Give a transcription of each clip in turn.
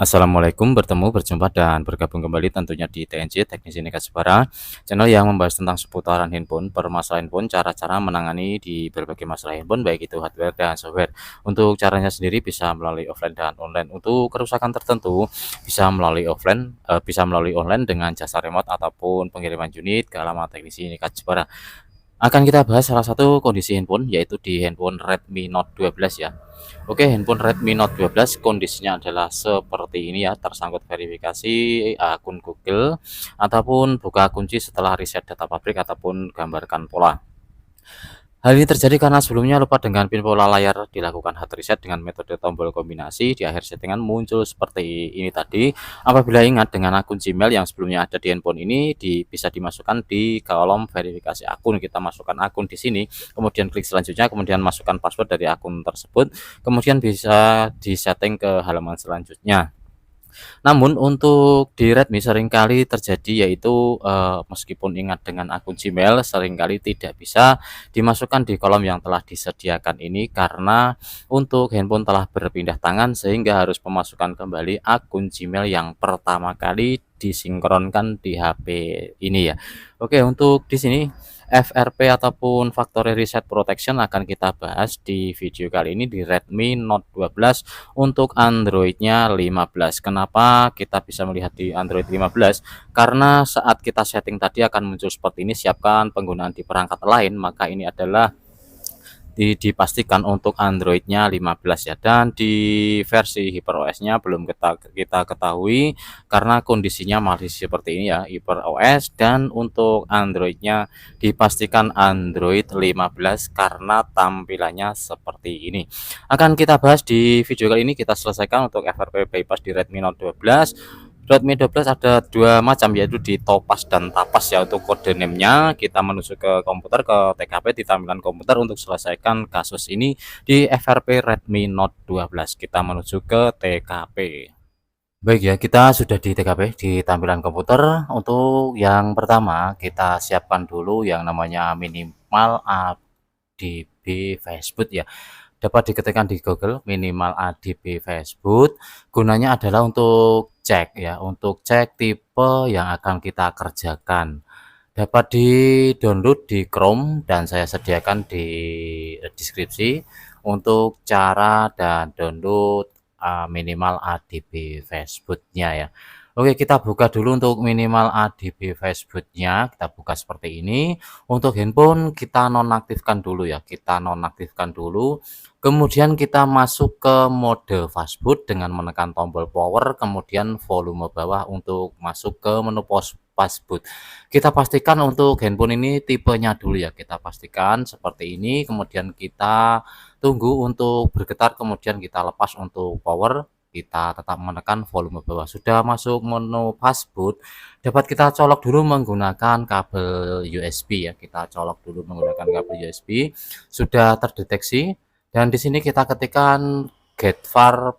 Assalamualaikum, berjumpa dan bergabung kembali tentunya di TNC Teknisi Nikas Jepara, channel yang membahas tentang seputaran handphone, permasalahan handphone, cara-cara menangani di berbagai masalah handphone, baik itu hardware dan software. Untuk caranya sendiri bisa melalui offline dan online. Untuk kerusakan tertentu bisa melalui bisa melalui online dengan jasa remote ataupun pengiriman unit ke alamat Teknisi Nikas Jepara. Akan kita bahas salah satu kondisi handphone, yaitu di handphone Redmi Note 12 ya. Oke, handphone Redmi Note 12 kondisinya adalah seperti ini ya, tersangkut verifikasi akun Google ataupun buka kunci setelah reset data pabrik ataupun gambarkan pola. Hal ini terjadi karena sebelumnya lupa dengan pin pola layar, dilakukan hard reset dengan metode tombol kombinasi. Di akhir settingan muncul seperti ini tadi. Apabila ingat dengan akun Gmail yang sebelumnya ada di handphone ini, bisa dimasukkan di kolom verifikasi akun. Kita masukkan akun di sini, kemudian klik selanjutnya, kemudian masukkan password dari akun tersebut, kemudian bisa disetting ke halaman selanjutnya. Namun untuk di Redmi seringkali terjadi, yaitu meskipun ingat dengan akun Gmail, seringkali tidak bisa dimasukkan di kolom yang telah disediakan ini karena untuk handphone telah berpindah tangan, sehingga harus memasukkan kembali akun Gmail yang pertama kali disinkronkan di HP ini ya. Oke, untuk di sini FRP ataupun Factory Reset Protection akan kita bahas di video kali ini di Redmi Note 12 untuk Android-nya 15. Kenapa kita bisa melihat di Android 15? Karena saat kita setting tadi akan muncul seperti ini, siapkan penggunaan di perangkat lain, maka ini adalah dipastikan untuk Android-nya 15 ya, dan di versi HyperOS-nya belum kita ketahui karena kondisinya masih seperti ini ya, HyperOS, dan untuk Android-nya dipastikan Android 15 karena tampilannya seperti ini. Akan kita bahas di video kali ini, kita selesaikan untuk FRP bypass di Redmi Note 12. Redmi 12 ada dua macam, yaitu di Topaz dan Tapas ya. Untuk kode name-nya kita menuju ke komputer, ke TKP di tampilan komputer untuk selesaikan kasus ini di FRP Redmi Note 12. Kita menuju ke TKP. Baik ya, kita sudah di TKP di tampilan komputer. Untuk yang pertama kita siapkan dulu yang namanya minimal ADB Facebook ya. Dapat diketikkan di Google minimal ADB Facebook. Gunanya adalah untuk cek ya, untuk cek tipe yang akan kita kerjakan. Dapat di-download di Chrome dan saya sediakan di deskripsi untuk cara dan download minimal ADB Facebook-nya ya. Oke, kita buka dulu untuk minimal ADB Facebook-nya. Kita buka seperti ini. Untuk handphone kita nonaktifkan dulu ya. Kita nonaktifkan dulu. Kemudian kita masuk ke mode fastboot dengan menekan tombol power, kemudian volume bawah untuk masuk ke menu fastboot. Kita pastikan untuk handphone ini tipenya dulu ya. Kita pastikan seperti ini. Kemudian kita tunggu untuk bergetar, kemudian kita lepas untuk power. Kita tetap menekan volume bawah. Sudah masuk menu fastboot, dapat kita colok dulu menggunakan kabel USB ya. Kita colok dulu menggunakan kabel USB. Sudah terdeteksi, dan di sini kita ketikkan get var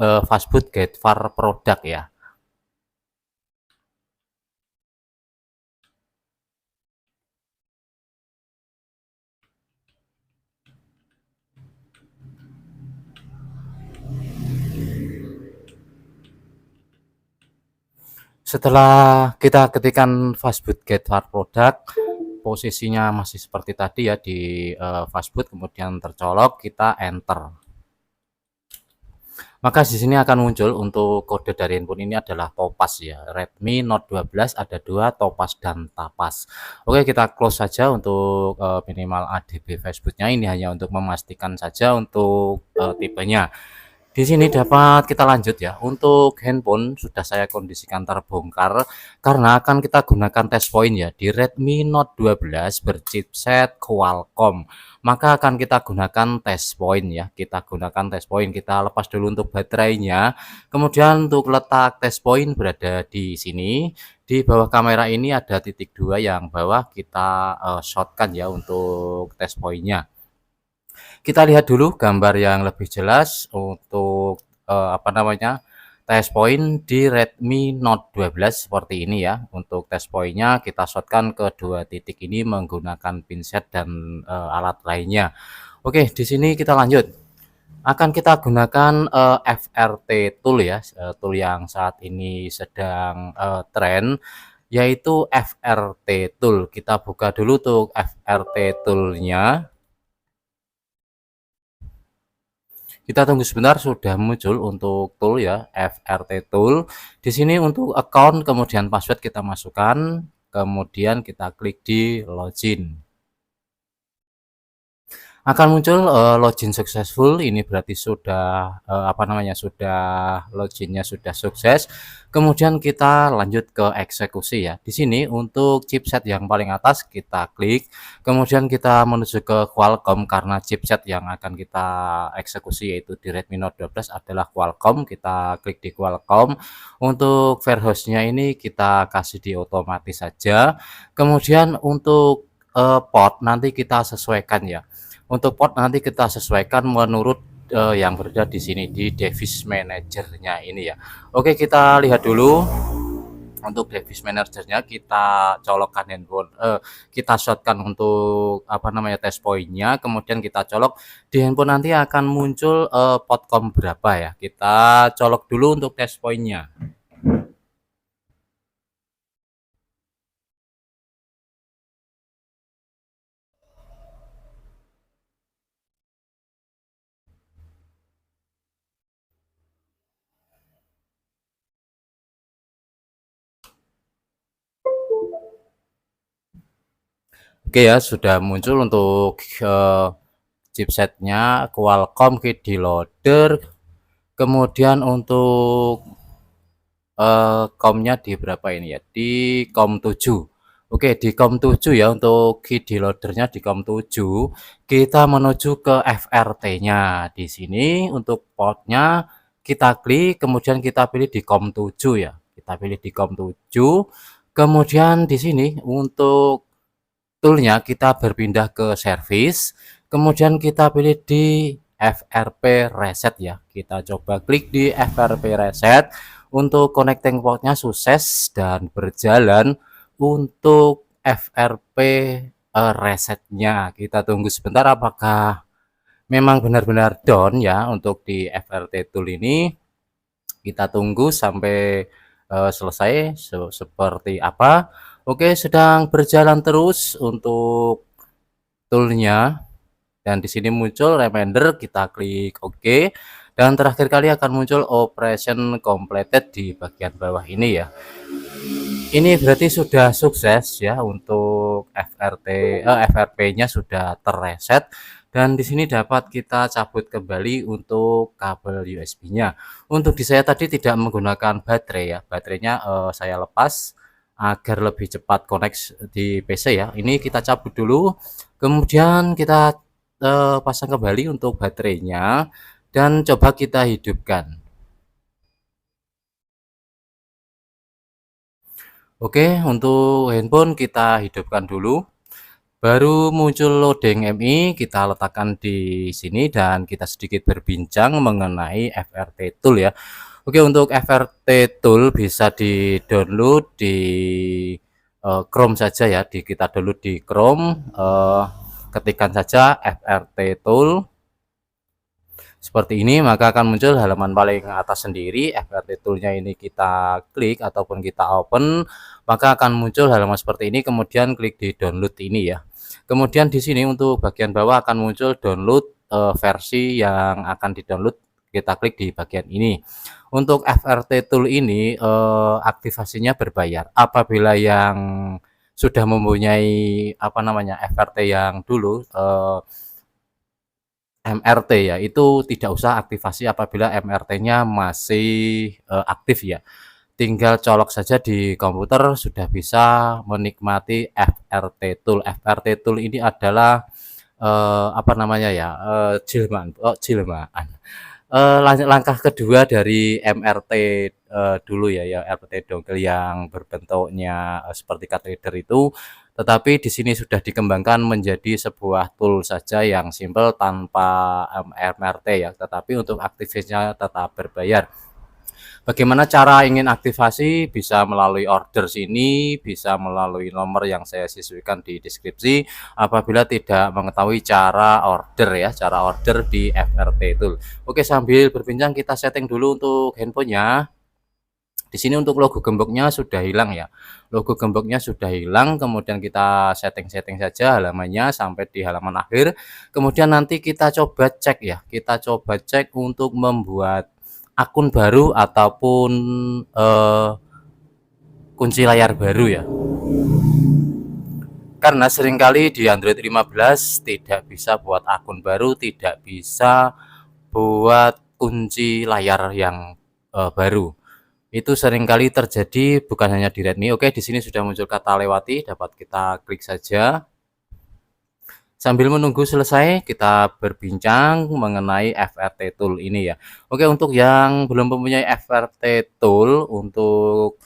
fastboot get var product ya. Setelah kita ketikkan fastboot get var product, posisinya masih seperti tadi ya di fastboot, kemudian tercolok, kita enter. Maka di sini akan muncul untuk kode dari handphone ini adalah Topaz ya. Redmi Note 12 ada dua, Topaz dan Tapas. Oke, kita close saja untuk minimal ADB Facebooknya. Ini hanya untuk memastikan saja untuk tipenya. Di sini dapat kita lanjut ya. Untuk handphone sudah saya kondisikan terbongkar karena akan kita gunakan test point ya di Redmi Note 12 berchipset Qualcomm. Maka akan kita gunakan test point ya. Kita gunakan test point. Kita lepas dulu untuk baterainya. Kemudian untuk letak test point berada di sini. Di bawah kamera ini ada titik 2 yang bawah, kita shotkan ya untuk test pointnya. Kita lihat dulu gambar yang lebih jelas untuk test point di Redmi Note 12 seperti ini ya. Untuk test pointnya kita shotkan ke dua titik ini menggunakan pinset dan alat lainnya. Oke, di sini kita lanjut. Akan kita gunakan, FRT tool ya, tool yang saat ini sedang, tren, yaitu FRT tool. Kita buka dulu tuh FRT tool-nya. Kita tunggu sebentar, sudah muncul untuk tool ya, FRT tool. Di sini untuk account kemudian password kita masukkan, kemudian kita klik di login. Akan muncul, login successful, ini berarti sudah, apa namanya, sudah loginnya sudah sukses. Kemudian kita lanjut ke eksekusi ya. Di sini untuk chipset yang paling atas kita klik, kemudian kita menuju ke Qualcomm karena chipset yang akan kita eksekusi yaitu di Redmi Note 12 adalah Qualcomm, kita klik di Qualcomm. Untuk Fairhouse-nya ini kita kasih di otomatis saja. Kemudian untuk, port nanti kita sesuaikan ya. Untuk port nanti kita sesuaikan menurut, yang berada di sini di device manajernya ini ya. Oke, kita lihat dulu untuk device manajernya, kita colokkan handphone, kita shotkan untuk apa namanya test pointnya, kemudian kita colok di handphone nanti akan muncul, potcom berapa ya. Kita colok dulu untuk test pointnya. Oke ya, sudah muncul untuk, chipsetnya Qualcomm Kit Loader. Kemudian untuk COM-nya di berapa ini ya? Di COM 7. Oke, di COM 7 ya untuk key loader-nya di COM 7. Kita menuju ke FRT-nya. Di sini untuk port-nya kita klik, kemudian kita pilih di COM 7 ya. Kita pilih di COM 7. Kemudian di sini untuk tool-nya kita berpindah ke service, kemudian kita pilih di FRP reset ya. Kita coba klik di FRP reset. Untuk connecting portnya sukses dan berjalan. Untuk FRP resetnya kita tunggu sebentar apakah memang benar-benar down ya untuk di FRT tool ini. Kita tunggu sampai selesai seperti apa. Oke, sedang berjalan terus untuk toolnya, dan di sini muncul reminder, kita klik OK, dan terakhir kali akan muncul operation completed di bagian bawah ini ya. Ini berarti sudah sukses ya untuk FRP-nya sudah terreset, dan di sini dapat kita cabut kembali untuk kabel USB-nya. Untuk di saya tadi tidak menggunakan baterai ya, baterainya saya lepas agar lebih cepat connect di PC ya. Ini kita cabut dulu, kemudian kita pasang kembali untuk baterainya dan coba kita hidupkan. Oke, untuk handphone kita hidupkan dulu. Baru muncul loading MI, kita letakkan di sini dan kita sedikit berbincang mengenai FRT tool ya. Oke, untuk FRT tool bisa di-download di Chrome saja ya. Kita download di Chrome, ketikkan saja FRT tool. Seperti ini, maka akan muncul halaman paling atas sendiri. FRT tool-nya ini kita klik ataupun kita open, maka akan muncul halaman seperti ini. Kemudian klik di download ini ya. Kemudian di sini untuk bagian bawah akan muncul download versi yang akan di-download. Kita klik di bagian ini. Untuk FRT tool ini aktivasinya berbayar. Apabila yang sudah mempunyai apa namanya FRT yang dulu MRT ya, itu tidak usah aktivasi apabila MRT-nya masih aktif ya. Tinggal colok saja di komputer sudah bisa menikmati FRT tool. FRT tool ini adalah apa namanya ya, jelmaan. Langkah kedua dari MRT dulu ya, ya RT dongle yang berbentuknya seperti card reader itu, tetapi di sini sudah dikembangkan menjadi sebuah tool saja yang simple tanpa MRT ya, tetapi untuk aktifnya tetap berbayar. Bagaimana cara ingin aktivasi? Bisa melalui order sini, bisa melalui nomor yang saya sisipkan di deskripsi. Apabila tidak mengetahui cara order ya, cara order di FRT Tool. Oke, sambil berbincang kita setting dulu untuk handphonenya. Di sini untuk logo gemboknya sudah hilang ya. Logo gemboknya sudah hilang, kemudian kita setting-setting saja halamannya sampai di halaman akhir. Kemudian nanti kita coba cek ya, kita coba cek untuk membuat akun baru ataupun kunci layar baru ya. Karena seringkali di Android 15 tidak bisa buat akun baru, tidak bisa buat kunci layar yang baru. Itu seringkali terjadi bukan hanya di Redmi. Oke, di sini sudah muncul kata lewati, dapat kita klik saja. Sambil menunggu selesai, kita berbincang mengenai FRT Tool ini ya. Oke, untuk yang belum mempunyai FRT Tool, untuk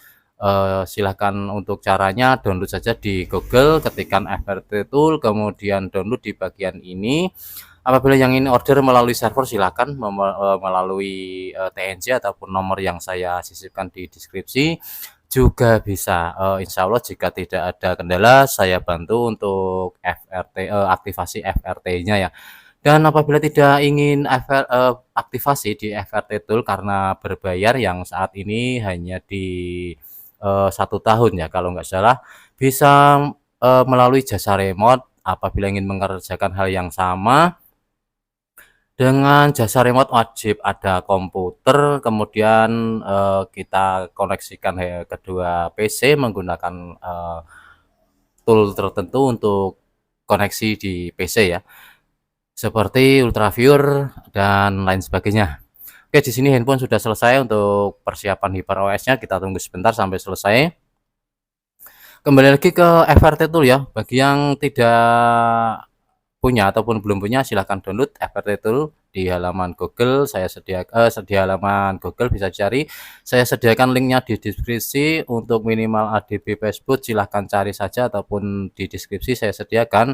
silahkan untuk caranya download saja di Google, ketikkan FRT Tool, kemudian download di bagian ini. Apabila yang ini order melalui server, silakan melalui TNC ataupun nomor yang saya sisipkan di deskripsi juga bisa. Insya Allah jika tidak ada kendala, saya bantu untuk aktivasi FRT-nya ya. Dan apabila tidak ingin aktivasi di FRT Tool karena berbayar yang saat ini hanya di 1 tahun ya kalau nggak salah, bisa melalui jasa remote. Apabila ingin mengerjakan hal yang sama dengan jasa remote, wajib ada komputer, kemudian kita koneksikan kedua PC menggunakan tool tertentu untuk koneksi di PC ya, seperti Ultraviewer dan lain sebagainya. Oke, di sini handphone sudah selesai untuk persiapan HyperOS-nya. Kita tunggu sebentar sampai selesai. Kembali lagi ke FRT Tool ya. Bagi yang tidak punya ataupun belum punya, silahkan download FRT Tool di halaman Google. Saya di halaman Google bisa cari. Saya sediakan linknya di deskripsi. Untuk minimal ADB Facebook silahkan cari saja ataupun di deskripsi saya sediakan.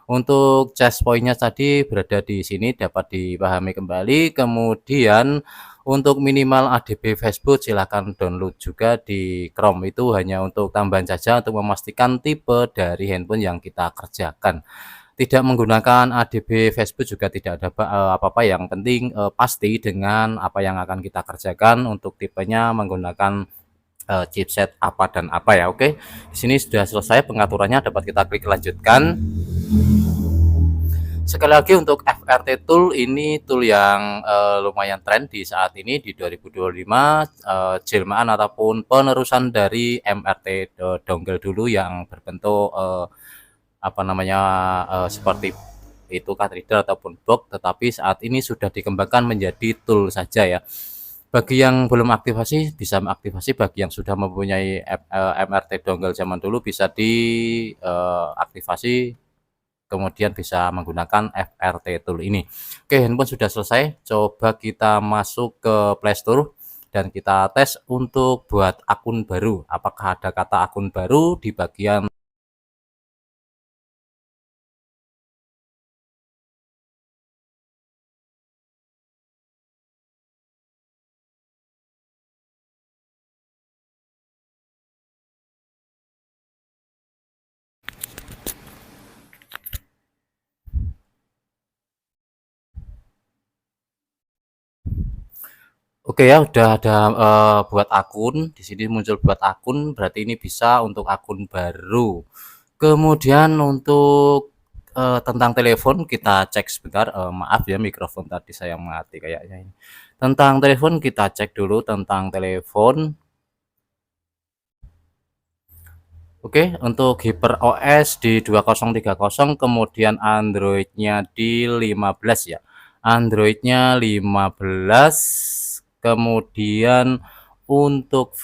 Untuk charge point-nya tadi berada di sini, dapat dipahami kembali. Kemudian untuk minimal ADB Facebook silahkan download juga di Chrome. Itu hanya untuk tambahan saja untuk memastikan tipe dari handphone yang kita kerjakan. Tidak menggunakan ADB Facebook juga tidak ada apa-apa, yang penting pasti dengan apa yang akan kita kerjakan. Untuk tipenya menggunakan chipset apa dan apa ya. Oke, di sini sudah selesai pengaturannya, dapat kita klik lanjutkan. Sekali lagi untuk FRT Tool ini tool yang lumayan tren di saat ini di 2025, jelmaan ataupun penerusan dari MRT dongle dulu yang berbentuk apa namanya seperti itu reader ataupun box, tetapi saat ini sudah dikembangkan menjadi tool saja ya. Bagi yang belum aktivasi bisa mengaktifasi, bagi yang sudah mempunyai MRT dongle zaman dulu bisa diaktifasi, kemudian bisa menggunakan FRT Tool ini. Oke, handphone sudah selesai. Coba kita masuk ke Play Store dan kita tes untuk buat akun baru. Apakah ada kata akun baru di bagian Oke ya, udah ada buat akun. Di sini muncul buat akun, berarti ini bisa untuk akun baru. Kemudian untuk tentang telepon kita cek sebentar. Maaf ya, mikrofon tadi saya mati kayaknya ini. Tentang telepon kita cek dulu tentang telepon. Oke, untuk HyperOS di 2030, kemudian Android-nya di 15 ya. Android-nya 15, kemudian untuk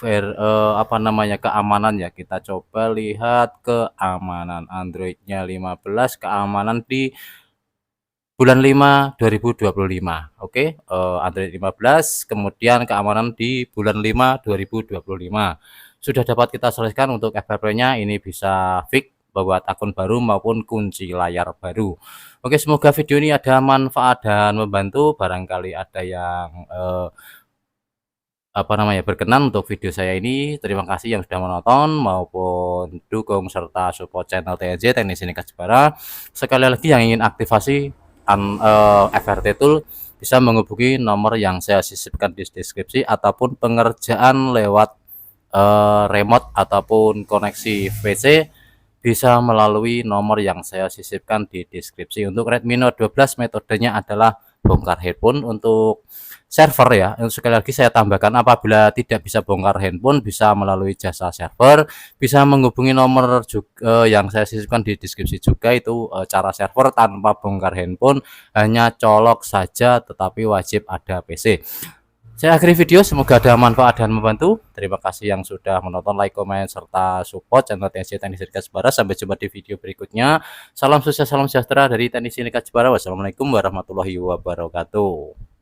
apa namanya, keamanan ya, kita coba lihat keamanan Android-nya 15, keamanan di bulan 5 2025. Oke, Android 15, kemudian keamanan di bulan 5 2025. Sudah dapat kita selesaikan untuk FTP-nya, ini bisa fix buat akun baru maupun kunci layar baru. Oke, semoga video ini ada manfaat dan membantu. Barangkali ada yang berkenan untuk video saya ini. Terima kasih yang sudah menonton maupun dukung serta support channel TNC Teknisi Nika Jepara. Sekali lagi yang ingin aktifasi FRT Tool bisa menghubungi nomor yang saya sisipkan di deskripsi ataupun pengerjaan lewat remote ataupun koneksi PC bisa melalui nomor yang saya sisipkan di deskripsi. Untuk Redmi Note 12 metodenya adalah bongkar handphone. Untuk server ya, sekali lagi saya tambahkan, apabila tidak bisa bongkar handphone bisa melalui jasa server, bisa menghubungi nomor juga yang saya sisipkan di deskripsi juga. Itu cara server tanpa bongkar handphone, hanya colok saja tetapi wajib ada PC. Saya akhiri video, semoga ada manfaat dan membantu. Terima kasih yang sudah menonton, like, komen, serta support channel TNC Teknisi Nika Jepara. Sampai jumpa di video berikutnya. Salam sukses, salam sejahtera dari Teknisi Nika Jepara. Wassalamualaikum warahmatullahi wabarakatuh.